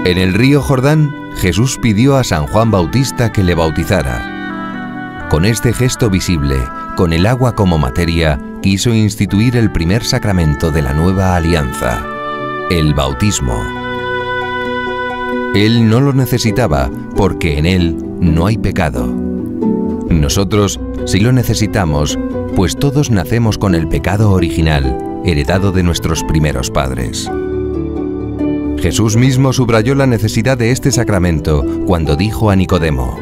En el río Jordán, Jesús pidió a San Juan Bautista que le bautizara. Con este gesto visible, con el agua como materia, quiso instituir el primer sacramento de la nueva alianza, el bautismo. Él no lo necesitaba porque en él no hay pecado. Nosotros sí lo necesitamos, pues todos nacemos con el pecado original, heredado de nuestros primeros padres. Jesús mismo subrayó la necesidad de este sacramento cuando dijo a Nicodemo: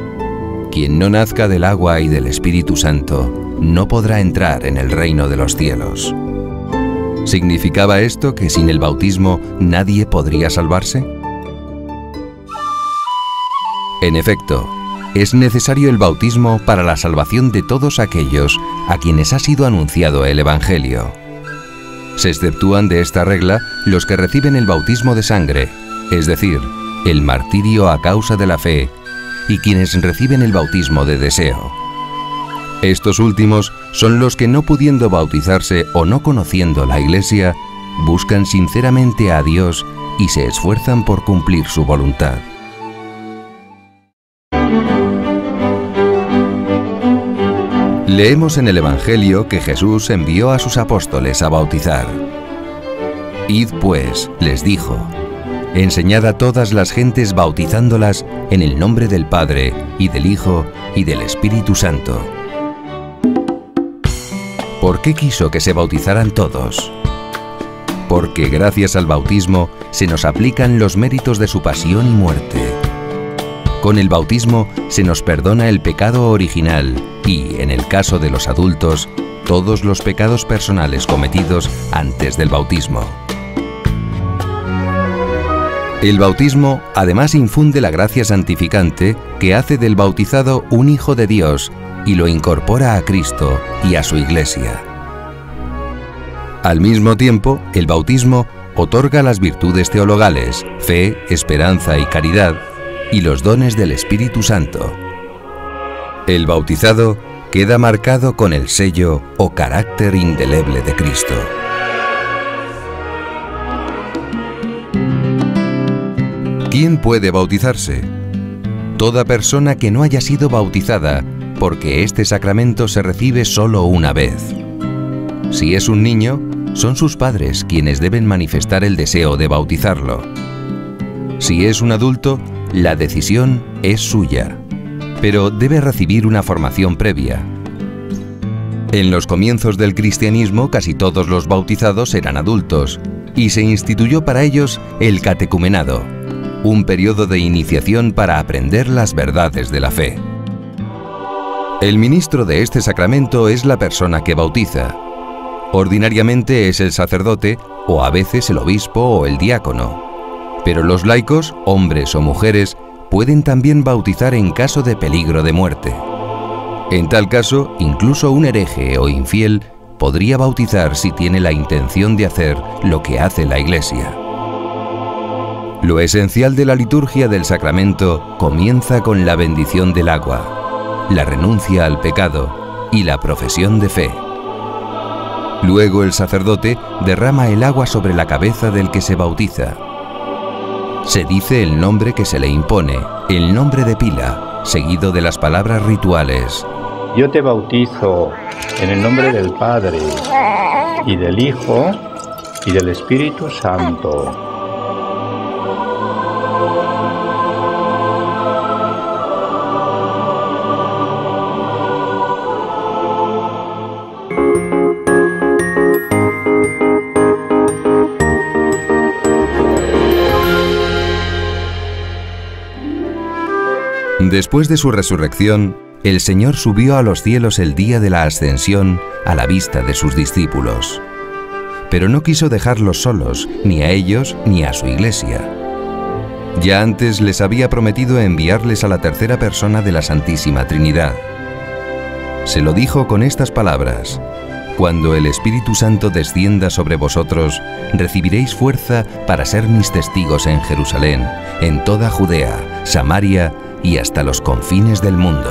«Quien no nazca del agua y del Espíritu Santo no podrá entrar en el reino de los cielos». ¿Significaba esto que sin el bautismo nadie podría salvarse? En efecto, es necesario el bautismo para la salvación de todos aquellos a quienes ha sido anunciado el Evangelio. Se exceptúan de esta regla los que reciben el bautismo de sangre, es decir, el martirio a causa de la fe, y quienes reciben el bautismo de deseo. Estos últimos son los que, no pudiendo bautizarse o no conociendo la Iglesia, buscan sinceramente a Dios y se esfuerzan por cumplir su voluntad. Leemos en el Evangelio que Jesús envió a sus apóstoles a bautizar. «Id pues», les dijo, «enseñad a todas las gentes bautizándolas en el nombre del Padre, y del Hijo, y del Espíritu Santo». ¿Por qué quiso que se bautizaran todos? Porque gracias al bautismo se nos aplican los méritos de su pasión y muerte. Con el bautismo se nos perdona el pecado original y, en el caso de los adultos, todos los pecados personales cometidos antes del bautismo. El bautismo además infunde la gracia santificante que hace del bautizado un hijo de Dios y lo incorpora a Cristo y a su Iglesia. Al mismo tiempo, el bautismo otorga las virtudes teologales, fe, esperanza y caridad, y los dones del Espíritu Santo. El bautizado queda marcado con el sello o carácter indeleble de Cristo. ¿Quién puede bautizarse? Toda persona que no haya sido bautizada, porque este sacramento se recibe solo una vez. Si es un niño, son sus padres quienes deben manifestar el deseo de bautizarlo. Si es un adulto, la decisión es suya, pero debe recibir una formación previa. En los comienzos del cristianismo, casi todos los bautizados eran adultos, y se instituyó para ellos el catecumenado, un periodo de iniciación para aprender las verdades de la fe. El ministro de este sacramento es la persona que bautiza. Ordinariamente es el sacerdote, o a veces el obispo o el diácono. Pero los laicos, hombres o mujeres, pueden también bautizar en caso de peligro de muerte. En tal caso, incluso un hereje o infiel podría bautizar si tiene la intención de hacer lo que hace la Iglesia. Lo esencial de la liturgia del sacramento comienza con la bendición del agua, la renuncia al pecado y la profesión de fe. Luego el sacerdote derrama el agua sobre la cabeza del que se bautiza. Se dice el nombre que se le impone, el nombre de pila, seguido de las palabras rituales. Yo te bautizo en el nombre del Padre, y del Hijo, y del Espíritu Santo. Después de su resurrección, el Señor subió a los cielos el día de la ascensión a la vista de sus discípulos. Pero no quiso dejarlos solos, ni a ellos ni a su Iglesia. Ya antes les había prometido enviarles a la tercera persona de la Santísima Trinidad. Se lo dijo con estas palabras: «Cuando el Espíritu Santo descienda sobre vosotros, recibiréis fuerza para ser mis testigos en Jerusalén, en toda Judea, Samaria y hasta los confines del mundo».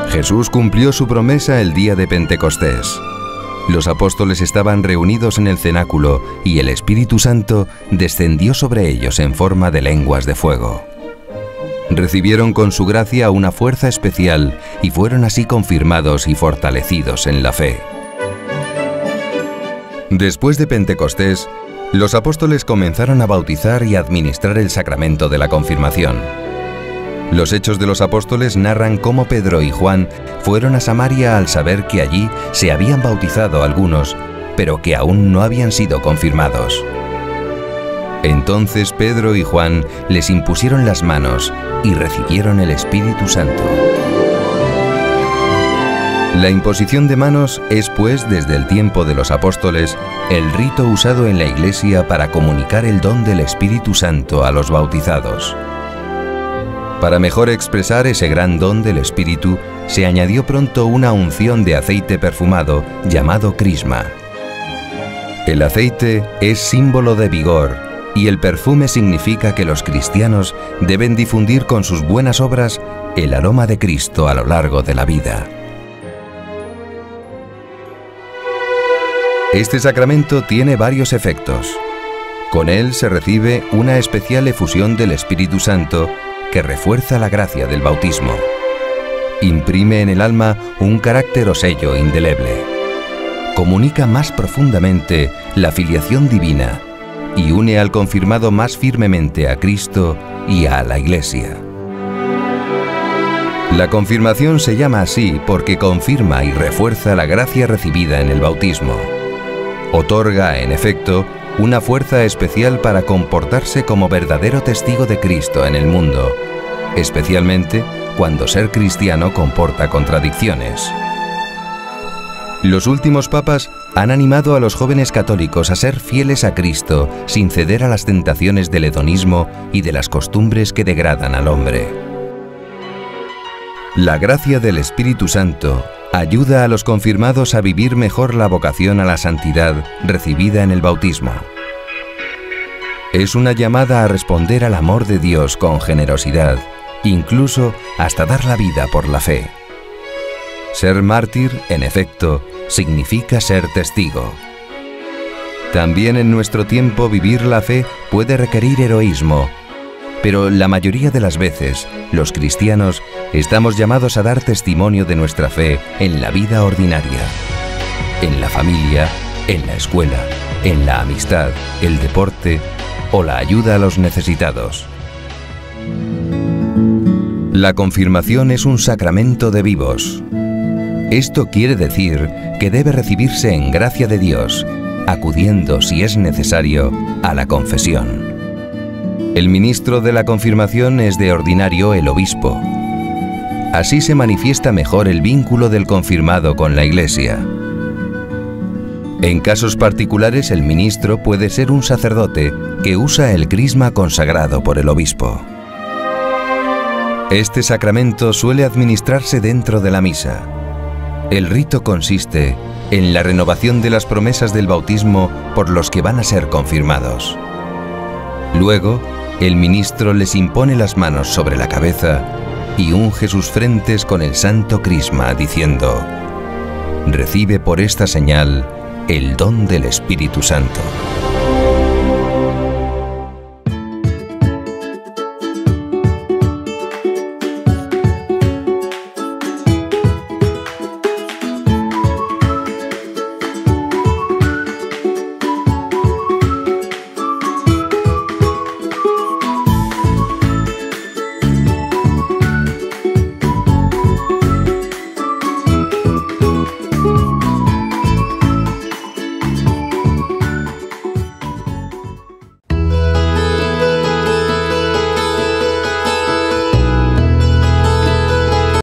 Jesús cumplió su promesa el día de Pentecostés. Los apóstoles estaban reunidos en el cenáculo y el Espíritu Santo descendió sobre ellos en forma de lenguas de fuego. Recibieron con su gracia una fuerza especial y fueron así confirmados y fortalecidos en la fe. Después de Pentecostés, los apóstoles comenzaron a bautizar y a administrar el sacramento de la confirmación. Los Hechos de los Apóstoles narran cómo Pedro y Juan fueron a Samaria al saber que allí se habían bautizado algunos, pero que aún no habían sido confirmados. Entonces Pedro y Juan les impusieron las manos y recibieron el Espíritu Santo. La imposición de manos es, pues, desde el tiempo de los apóstoles, el rito usado en la Iglesia para comunicar el don del Espíritu Santo a los bautizados. Para mejor expresar ese gran don del Espíritu, se añadió pronto una unción de aceite perfumado llamado crisma. El aceite es símbolo de vigor y el perfume significa que los cristianos deben difundir con sus buenas obras el aroma de Cristo a lo largo de la vida. Este sacramento tiene varios efectos. Con él se recibe una especial efusión del Espíritu Santo que refuerza la gracia del bautismo. Imprime en el alma un carácter o sello indeleble. Comunica más profundamente la filiación divina y une al confirmado más firmemente a Cristo y a la Iglesia. La confirmación se llama así porque confirma y refuerza la gracia recibida en el bautismo. Otorga, en efecto, una fuerza especial para comportarse como verdadero testigo de Cristo en el mundo, especialmente cuando ser cristiano comporta contradicciones. Los últimos papas han animado a los jóvenes católicos a ser fieles a Cristo sin ceder a las tentaciones del hedonismo y de las costumbres que degradan al hombre. La gracia del Espíritu Santo ayuda a los confirmados a vivir mejor la vocación a la santidad recibida en el bautismo. Es una llamada a responder al amor de Dios con generosidad, incluso hasta dar la vida por la fe. Ser mártir, en efecto, significa ser testigo. También en nuestro tiempo vivir la fe puede requerir heroísmo, pero la mayoría de las veces, los cristianos estamos llamados a dar testimonio de nuestra fe en la vida ordinaria, en la familia, en la escuela, en la amistad, el deporte o la ayuda a los necesitados. La confirmación es un sacramento de vivos. Esto quiere decir que debe recibirse en gracia de Dios, acudiendo, si es necesario, a la confesión. El ministro de la confirmación es de ordinario el obispo. Así se manifiesta mejor el vínculo del confirmado con la Iglesia. En casos particulares, el ministro puede ser un sacerdote que usa el crisma consagrado por el obispo. Este sacramento suele administrarse dentro de la misa. El rito consiste en la renovación de las promesas del bautismo por los que van a ser confirmados. Luego, el ministro les impone las manos sobre la cabeza y unge sus frentes con el santo crisma, diciendo: «Recibe por esta señal el don del Espíritu Santo».